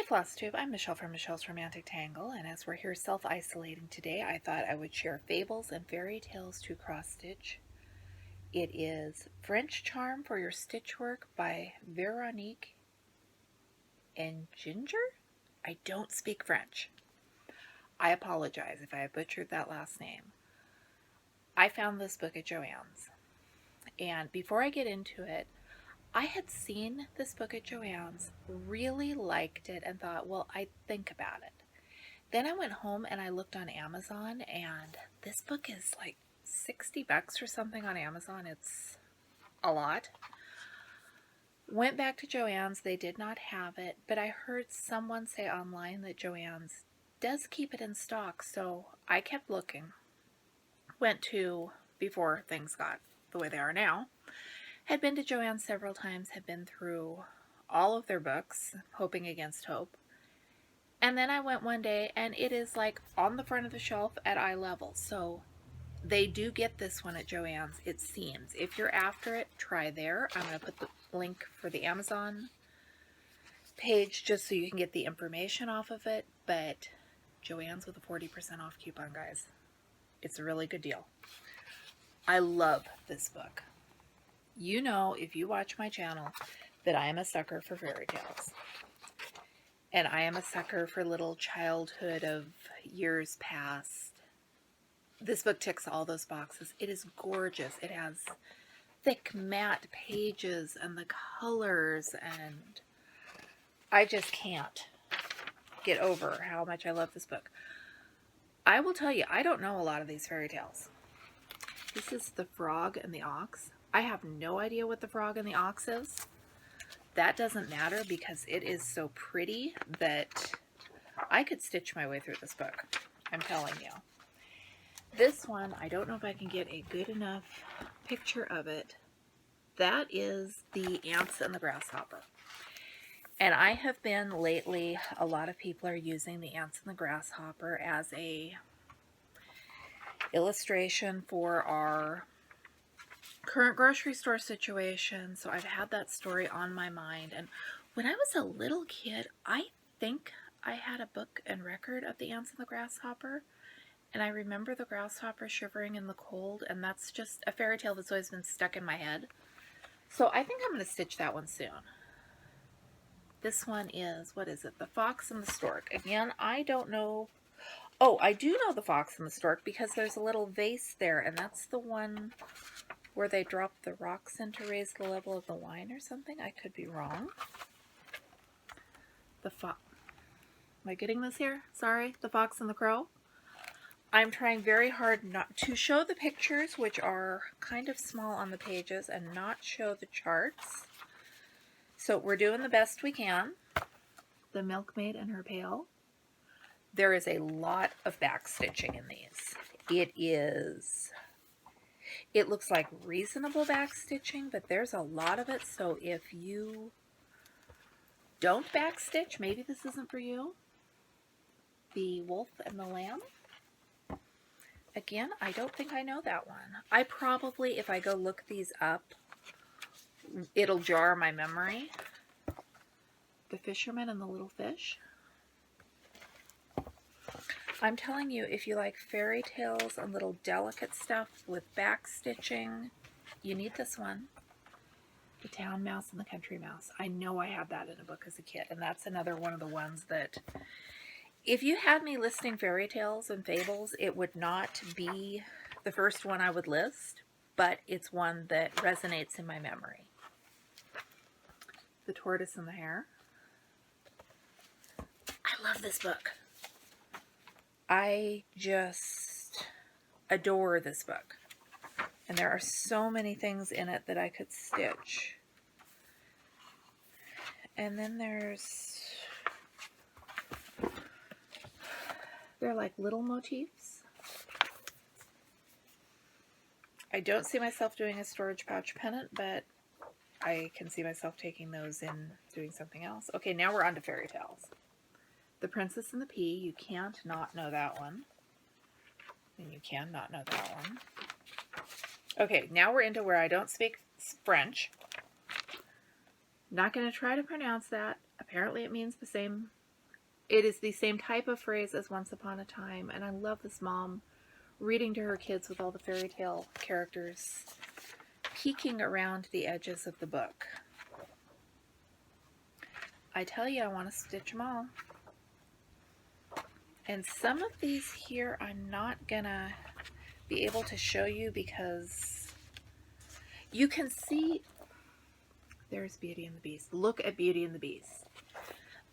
Flosstube, I'm Michelle from Michelle's Romantic Tangle, and as we're here self-isolating today, I thought I would share Fables and Fairy Tales to cross-stitch. It is French Charm for Your Stitchwork by Veronique Enginger? I don't speak French. I apologize if I butchered that last name. I found this book at Joann's, and before I get into it, I had seen this book at Joann's, really liked it, and thought, well, I'd think about it. Then I went home and I looked on Amazon, and this book is like $60 or something on Amazon. It's a lot. Went back to Joann's. They did not have it, but I heard someone say online that Joann's does keep it in stock, so I kept looking. Went to, before things got the way they are now, had been to Joann's several times, had been through all of their books, hoping against hope. And then I went one day, and it is like on the front of the shelf at eye level. So they do get this one at Joann's, it seems. If you're after it, try there. I'm going to put the link for the Amazon page just so you can get the information off of it. But Joann's with a 40% off coupon, guys. It's a really good deal. I love this book. You know, if you watch my channel, that I am a sucker for fairy tales. And I am a sucker for little childhood of years past. This book ticks all those boxes. It is gorgeous. It has thick matte pages and the colors, and I just can't get over how much I love this book. I will tell you, I don't know a lot of these fairy tales. This is The Frog and the Ox. I have no idea what The Frog and the Ox is. That doesn't matter because it is so pretty that I could stitch my way through this book. I'm telling you. This one, I don't know if I can get a good enough picture of it. That is The Ants and the Grasshopper. And I have been lately, a lot of people are using The Ants and the Grasshopper as a illustration for our current grocery store situation, so I've had that story on my mind. And when I was a little kid, I think I had a book and record of The Ants and the Grasshopper, and I remember the grasshopper shivering in the cold, and that's just a fairy tale that's always been stuck in my head. So I think I'm going to stitch that one soon. This one is, what is it? The Fox and the Stork. Again, I don't know. Oh, I do know the Fox and the Stork because there's a little vase there, and that's the one where they drop the rocks in to raise the level of the wine or something. I could be wrong. Am I getting this here? Sorry. The Fox and the Crow. I'm trying very hard not to show the pictures, which are kind of small on the pages, and not show the charts. So we're doing the best we can. The Milkmaid and Her Pail. There is a lot of back stitching in these. It looks like reasonable back stitching, but there's a lot of it. So if you don't back stitch, maybe this isn't for you. The Wolf and the Lamb. Again, I don't think I know that one. I probably, if I go look these up, it'll jar my memory. The Fisherman and the Little Fish. I'm telling you, if you like fairy tales and little delicate stuff with back stitching, you need this one. The Town Mouse and the Country Mouse. I know I had that in a book as a kid, and that's another one of the ones that, if you had me listing fairy tales and fables, it would not be the first one I would list, but it's one that resonates in my memory. The Tortoise and the Hare. I love this book. I just adore this book. And there are so many things in it that I could stitch. And then they're like little motifs. I don't see myself doing a storage pouch pennant, but I can see myself taking those and doing something else. Okay, now we're on to fairy tales. The Princess and the Pea. You can't not know that one. And you can not know that one. Okay, now we're into where I don't speak French. Not going to try to pronounce that. Apparently it means the same It is the same type of phrase as Once Upon a Time, and I love this mom reading to her kids with all the fairy tale characters peeking around the edges of the book. I tell you, I want to stitch them all. And some of these here I'm not gonna be able to show you because you can see. There's Beauty and the Beast. Look at Beauty and the Beast.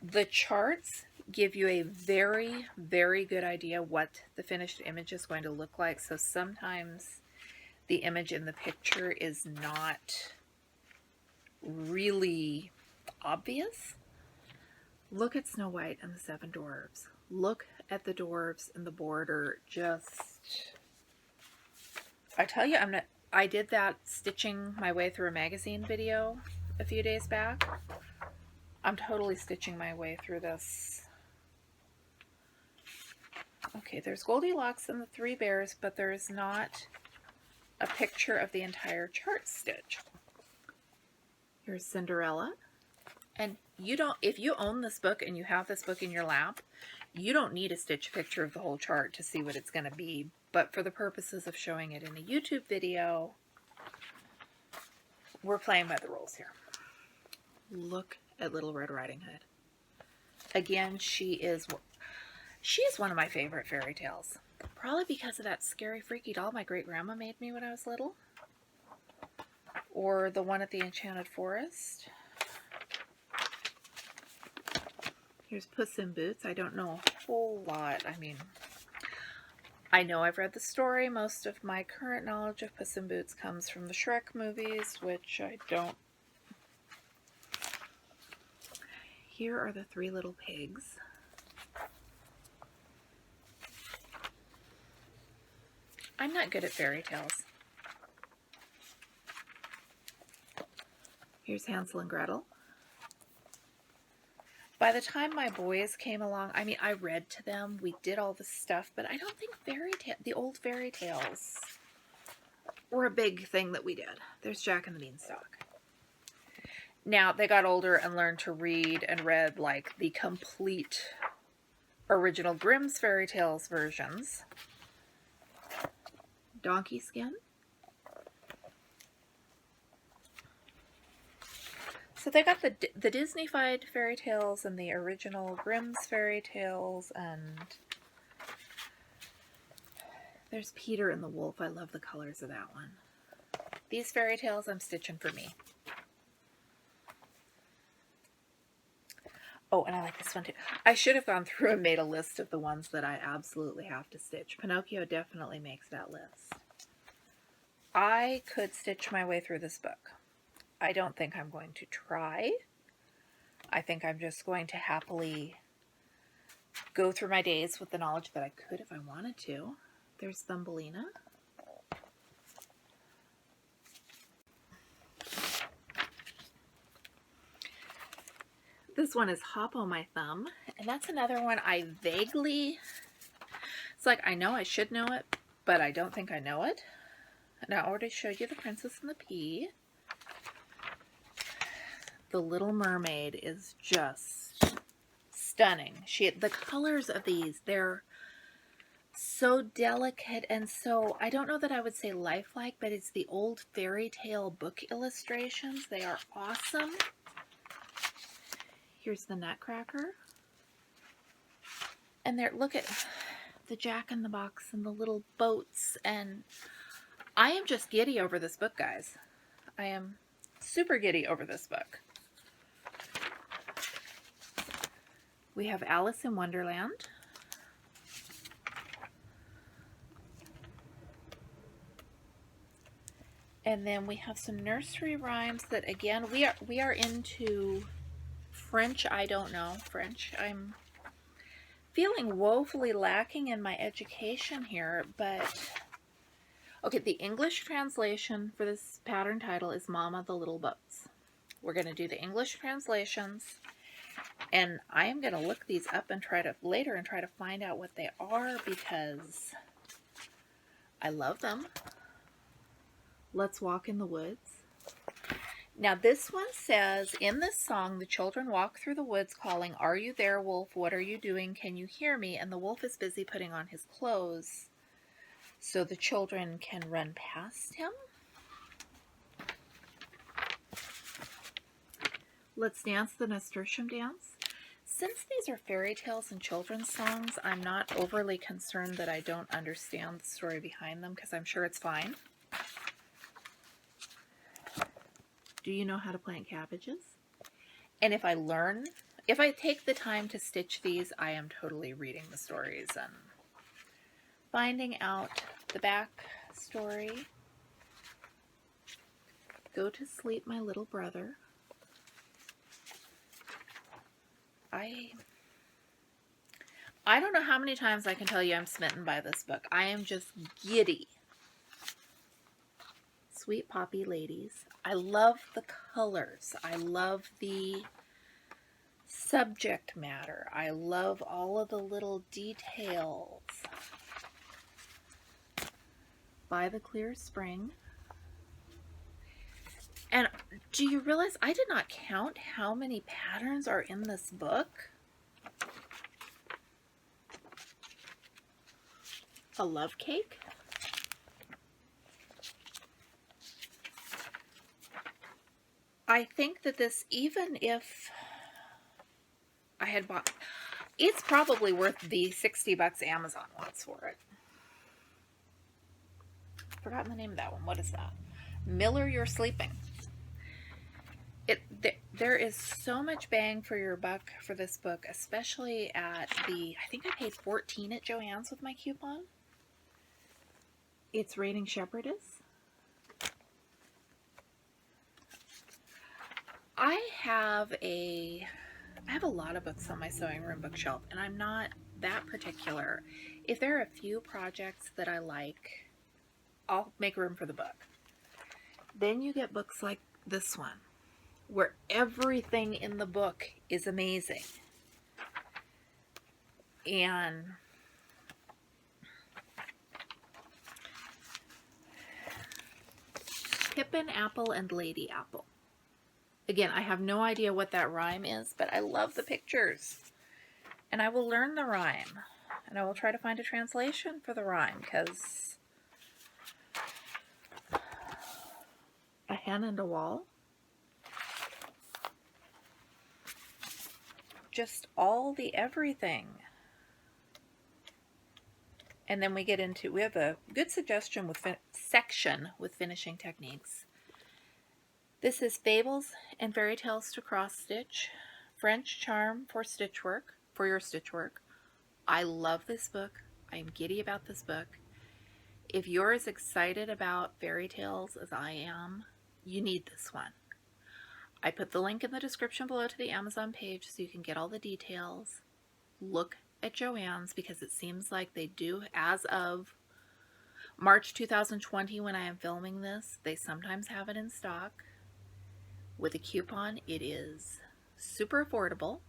The charts give you a very, very good idea what the finished image is going to look like. So sometimes the image in the picture is not really obvious. Look at Snow White and the Seven Dwarfs. Look at the dwarves in the border. Just, I tell you, I did that stitching my way through a magazine video a few days back. I'm totally stitching my way through this. Okay, there's Goldilocks and the Three Bears, but there's not a picture of the entire chart stitch. Here's Cinderella. And you don't, if you own this book and you have this book in your lap, you don't need a stitch picture of the whole chart to see what it's going to be. But for the purposes of showing it in a YouTube video, we're playing by the rules here. Look at Little Red Riding Hood. Again, she is one of my favorite fairy tales. Probably because of that scary, freaky doll my great-grandma made me when I was little. Or the one at the Enchanted Forest. Here's Puss in Boots. I don't know a whole lot. I mean, I know I've read the story. Most of my current knowledge of Puss in Boots comes from the Shrek movies, which I don't. Here are the Three Little Pigs. I'm not good at fairy tales. Here's Hansel and Gretel. By the time my boys came along, I mean, I read to them. We did all this stuff, but I don't think the old fairy tales were a big thing that we did. There's Jack and the Beanstalk. Now, they got older and learned to read and read, like, the complete original Grimm's fairy tales versions. Donkey Skin. So they got the Disney-fied fairy tales and the original Grimm's fairy tales, and there's Peter and the Wolf. I love the colors of that one. These fairy tales I'm stitching for me. Oh, and I like this one too. I should have gone through and made a list of the ones that I absolutely have to stitch. Pinocchio definitely makes that list. I could stitch my way through this book. I don't think I'm going to try. I think I'm just going to happily go through my days with the knowledge that I could if I wanted to. There's Thumbelina. This one is Hop on My Thumb, and that's another one I vaguely, it's like I know I should know it, but I don't think I know it. And I already showed you The Princess and the Pea. The Little Mermaid is just stunning. The colors of these, they're so delicate and so, I don't know that I would say lifelike, but it's the old fairy tale book illustrations. They are awesome. Here's the Nutcracker. And there, look at the Jack in the Box and the little boats. And I am just giddy over this book, guys. I am super giddy over this book. We have Alice in Wonderland. And then we have some nursery rhymes that, again, we are into French. I don't know French. I'm feeling woefully lacking in my education here, but okay, the English translation for this pattern title is Mama the Little Boats. We're going to do the English translations, and I am going to look these up and try to find out what they are because I love them. Let's Walk in the Woods. Now this one says, in this song, the children walk through the woods calling, "Are you there, wolf? What are you doing? Can you hear me?" And the wolf is busy putting on his clothes so the children can run past him. Let's dance the nasturtium dance. Since these are fairy tales and children's songs, I'm not overly concerned that I don't understand the story behind them, because I'm sure it's fine. Do you know how to plant cabbages? And if I take the time to stitch these, I am totally reading the stories and finding out the back story. Go to sleep, my little brother. I don't know how many times I can tell you I'm smitten by this book. I am just giddy. Sweet Poppy Ladies. I love the colors. I love the subject matter. I love all of the little details. By the Clear Spring. And do you realize I did not count how many patterns are in this book? A love cake. I think that this, even if I had bought, it's probably worth the $60 Amazon wants for it. Forgotten the name of that one. What is that? Miller, You're Sleeping. There is so much bang for your buck for this book, especially at I think I paid $14 at Joann's with my coupon. It's Raining Shepherdess. I have a lot of books on my sewing room bookshelf, and I'm not that particular. If there are a few projects that I like, I'll make room for the book. Then you get books like this one, where everything in the book is amazing. And Pippin Apple and Lady Apple. Again, I have no idea what that rhyme is, but I love the pictures. And I will learn the rhyme. And I will try to find a translation for the rhyme, because a hen and a wall. Just all the everything. And then we have a good suggestion section with finishing techniques. This is Fables and Fairy Tales to Cross Stitch, French Charm for Stitchwork, for your stitchwork. I love this book. I am giddy about this book. If you're as excited about fairy tales as I am, you need this one. I put the link in the description below to the Amazon page so you can get all the details. Look at Joann's, because it seems like they do, as of March 2020 when I am filming this, they sometimes have it in stock. With a coupon, it is super affordable.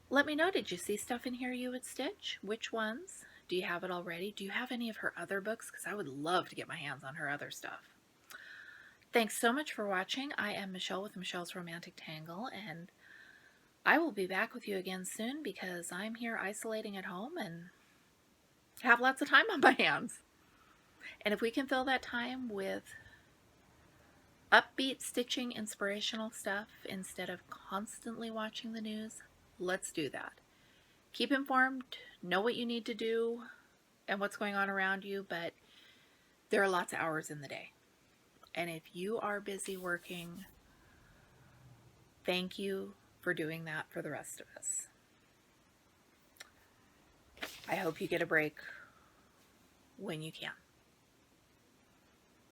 Let me know, did you see stuff in here you would stitch? Which ones? Do you have it already? Do you have any of her other books? Because I would love to get my hands on her other stuff. Thanks so much for watching. I am Michelle with Michelle's Romantic Tangle, and I will be back with you again soon, because I'm here isolating at home and have lots of time on my hands. And if we can fill that time with upbeat stitching inspirational stuff instead of constantly watching the news, let's do that. Keep informed, know what you need to do and what's going on around you, but there are lots of hours in the day. And if you are busy working, thank you for doing that for the rest of us. I hope you get a break when you can.